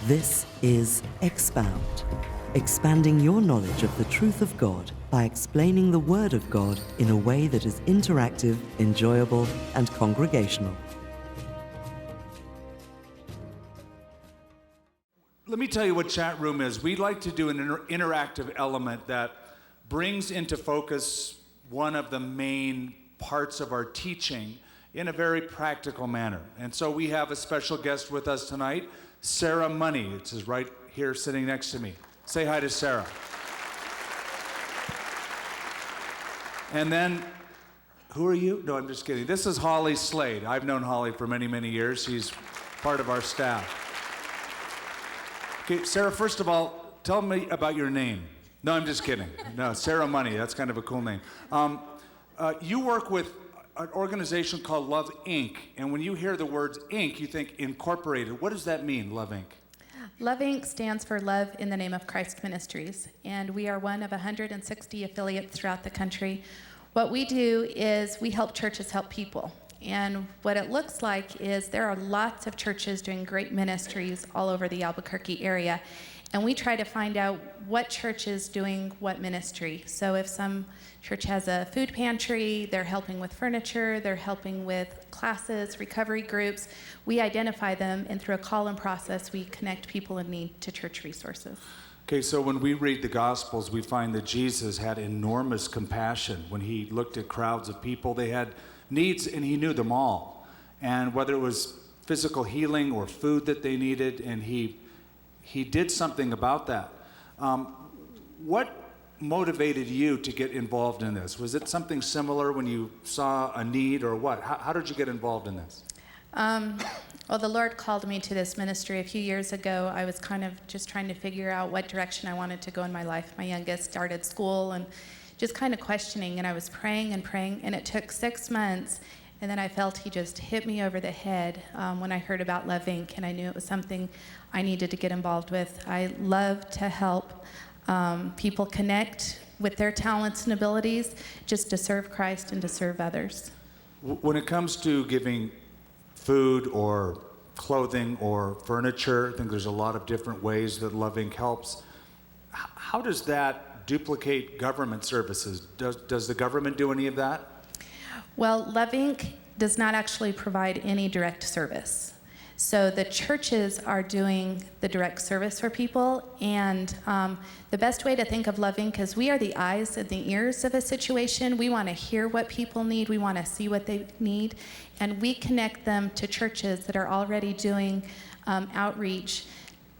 This is Expound, expanding your knowledge of the truth of God by explaining the Word of God in a way that is interactive, enjoyable, and congregational. Let me tell you what chat room is. We like to do an interactive element that brings into focus one of the main parts of our teaching in a very practical manner. And so we have a special guest with us tonight, Sarah Money. It's right here sitting next to me. Say hi to Sarah. And then, who are you? No, I'm just kidding. This is Holly Slade. I've known Holly for many, many years. She's part of our staff. Okay, Sarah, first of all, tell me about your name. No, I'm just kidding. No, Sarah Money, that's kind of a cool name. You work with an organization called LoveINC, and when you hear the words Inc., you think incorporated. What does that mean, LoveINC? LoveINC stands for Love in the Name of Christ Ministries, and we are one of 160 affiliates throughout the country. What we do is we help churches help people. And what it looks like is there are lots of churches doing great ministries all over the Albuquerque area. And we try to find out what church is doing what ministry. So if some church has a food pantry, they're helping with furniture, they're helping with classes, recovery groups, we identify them, and through a call-in process, we connect people in need to church resources. Okay, so when we read the Gospels, we find that Jesus had enormous compassion. When he looked at crowds of people, they had needs, and he knew them all. And whether it was physical healing or food that they needed, and he did something about that. What motivated you to get involved in this? Was it something similar when you saw a need, or what? How did you get involved in this? Well, the Lord called me to this ministry a few years ago. I was kind of just trying to figure out what direction I wanted to go in my life. My youngest started school and just kind of questioning, and I was praying, and it took 6 months, and then I felt he just hit me over the head when I heard about LoveINC, and I knew it was something I needed to get involved with. I love to help people connect with their talents and abilities just to serve Christ and to serve others. When it comes to giving food or clothing or furniture, I think there's a lot of different ways that LoveINC helps. How does that duplicate government services? Does the government do any of that? Well, LoveINC does not actually provide any direct service. So the churches are doing the direct service for people, and the best way to think of LoveINC is we are the eyes and the ears of a situation. We want to hear what people need. We want to see what they need, and we connect them to churches that are already doing outreach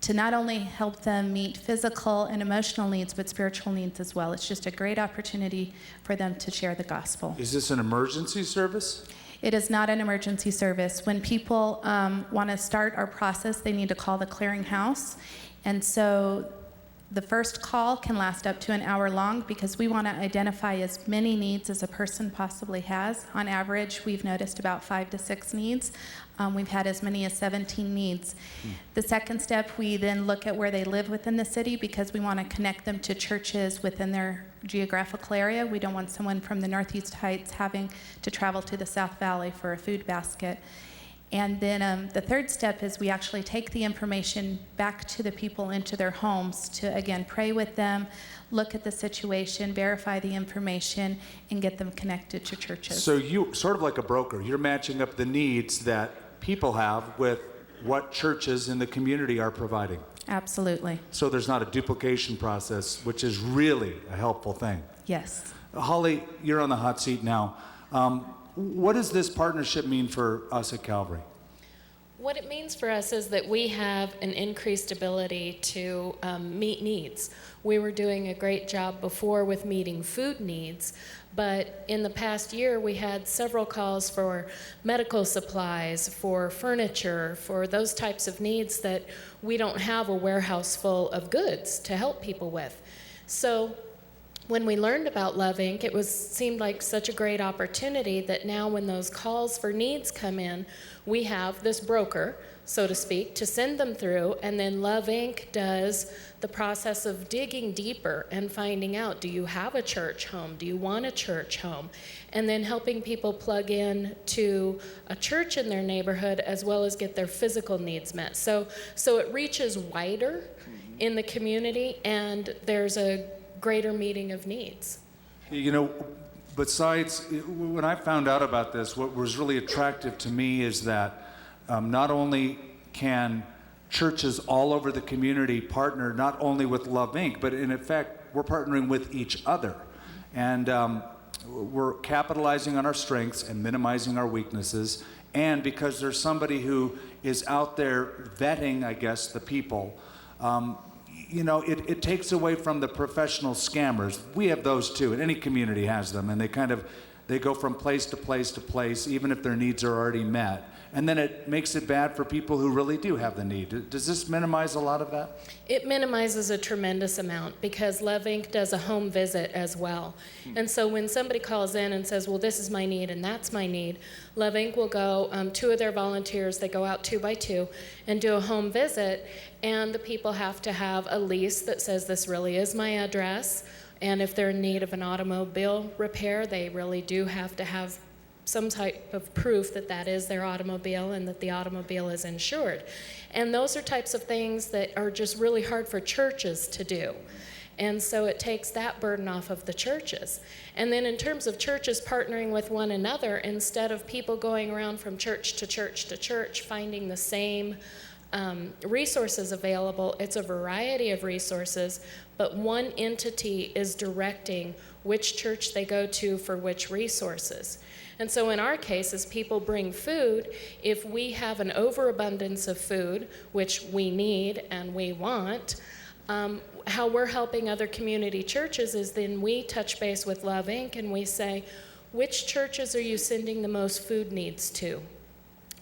to not only help them meet physical and emotional needs, but spiritual needs as well. It's just a great opportunity for them to share the gospel. Is this an emergency service? It is not an emergency service. When people want to start our process, they need to call the clearinghouse. And so the first call can last up to an hour long because we want to identify as many needs as a person possibly has. On average, we've noticed about 5 to 6 needs. We've had as many as 17 needs. The second step, we then look at where they live within the city because we want to connect them to churches within their geographical area. We don't want someone from the Northeast Heights having to travel to the South Valley for a food basket. And then the third step is we actually take the information back to the people into their homes to, again, pray with them, look at the situation, verify the information, and get them connected to churches. So you, sort of like a broker, you're matching up the needs that people have with what churches in the community are providing. Absolutely. So there's not a duplication process, which is really a helpful thing. Yes. Holly, you're on the hot seat now. What does this partnership mean for us at Calvary? What it means for us is that we have an increased ability to meet needs. We were doing a great job before with meeting food needs, but in the past year we had several calls for medical supplies, for furniture, for those types of needs that we don't have a warehouse full of goods to help people with. So when we learned about LoveINC, it seemed like such a great opportunity that now when those calls for needs come in, we have this broker, so to speak, to send them through, and then LoveINC does the process of digging deeper and finding out, do you have a church home? Do you want a church home? And then helping people plug in to a church in their neighborhood as well as get their physical needs met. So it reaches wider in the community, and there's a greater meeting of needs. You know, besides, when I found out about this, what was really attractive to me is that not only can churches all over the community partner not only with LoveINC, but in effect, we're partnering with each other. And we're capitalizing on our strengths and minimizing our weaknesses. And because there's somebody who is out there vetting, I guess, the people, you know, it takes away from the professional scammers. We have those too, and any community has them, and they go from place to place to place, even if their needs are already met. And then it makes it bad for people who really do have the need. Does this minimize a lot of that? It minimizes a tremendous amount because LoveINC does a home visit as well. And so when somebody calls in and says, well, this is my need and that's my need, LoveINC will go, 2 of their volunteers, they go out 2 by 2 and do a home visit, and the people have to have a lease that says this really is my address, and if they're in need of an automobile repair, they really do have to have some type of proof that that is their automobile and that the automobile is insured. And those are types of things that are just really hard for churches to do. And so it takes that burden off of the churches. And then in terms of churches partnering with one another, instead of people going around from church to church to church finding the same resources available, it's a variety of resources, but one entity is directing which church they go to for which resources. And so in our case, as people bring food, if we have an overabundance of food, which we need and we want, how we're helping other community churches is then we touch base with LoveINC and we say, which churches are you sending the most food needs to?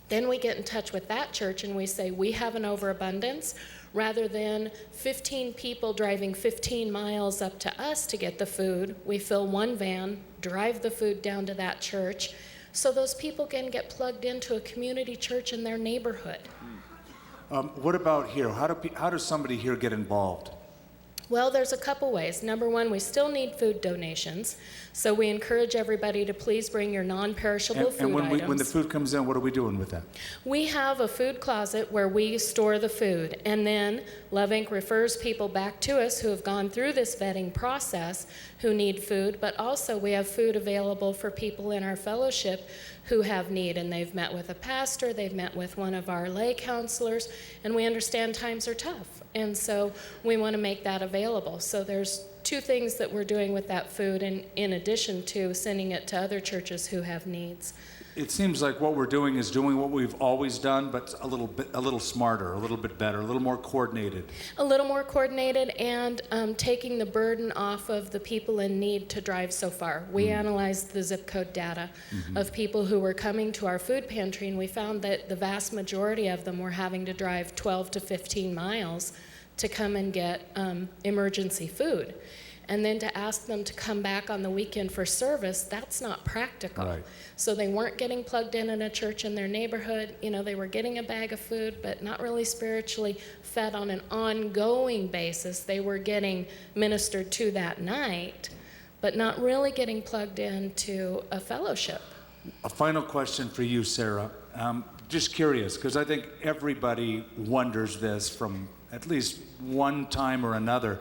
Then we get in touch with that church and we say, we have an overabundance. Rather than 15 people driving 15 miles up to us to get the food, we fill one van, drive the food down to that church, so those people can get plugged into a community church in their neighborhood. What about here? How does somebody here get involved? Well, there's a couple ways. Number one, we still need food donations, so we encourage everybody to please bring your non-perishable food items. When the food comes in, what are we doing with that? We have a food closet where we store the food, and then LoveINC refers people back to us who have gone through this vetting process who need food, but also we have food available for people in our fellowship who have need, and they've met with a pastor, they've met with one of our lay counselors, and we understand times are tough, and so we want to make that available. So there's 2 things that we're doing with that food in addition to sending it to other churches who have needs. It seems like what we're doing is doing what we've always done, but a little smarter, a little bit better, a little more coordinated. A little more coordinated, and taking the burden off of the people in need to drive so far. We analyzed the zip code data of people who were coming to our food pantry, and we found that the vast majority of them were having to drive 12 to 15 miles to come and get emergency food. And then to ask them to come back on the weekend for service, that's not practical. Right. So they weren't getting plugged in a church in their neighborhood. You know, they were getting a bag of food, but not really spiritually fed on an ongoing basis. They were getting ministered to that night, but not really getting plugged into a fellowship. A final question for you, Sarah. Just curious, because I think everybody wonders this from at least one time or another.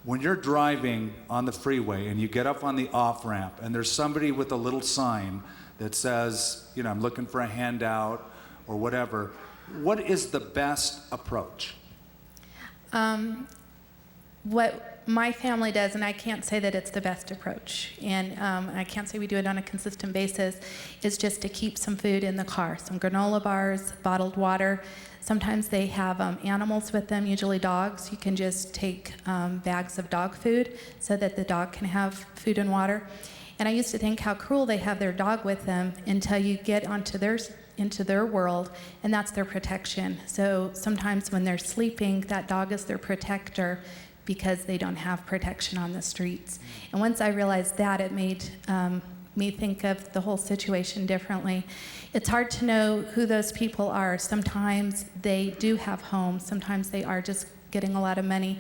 When you're driving on the freeway and you get up on the off-ramp and there's somebody with a little sign that says, you know, I'm looking for a handout or whatever, what is the best approach? What my family does, and I can't say that it's the best approach, and I can't say we do it on a consistent basis, is just to keep some food in the car, some granola bars, bottled water. Sometimes they have animals with them, usually dogs. You can just take bags of dog food so that the dog can have food and water. And I used to think how cruel they have their dog with them until you get into their world, and that's their protection. So sometimes when they're sleeping, that dog is their protector because they don't have protection on the streets. And once I realized that, it made me think of the whole situation differently. It's hard to know who those people are. Sometimes they do have homes. Sometimes they are just getting a lot of money.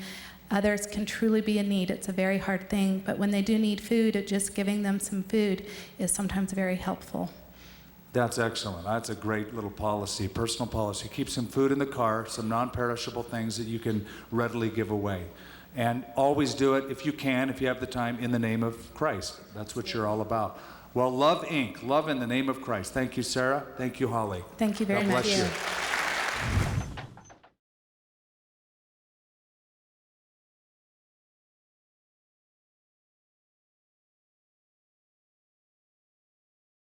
Others can truly be in need. It's a very hard thing. But when they do need food, just giving them some food is sometimes very helpful. That's excellent. That's a great little policy, personal policy. Keep some food in the car, some non-perishable things that you can readily give away. And always do it, if you can, if you have the time, in the name of Christ. That's what you're all about. Well, LoveINC, love in the name of Christ. Thank you, Sarah. Thank you, Holly. Thank you very God much. bless you.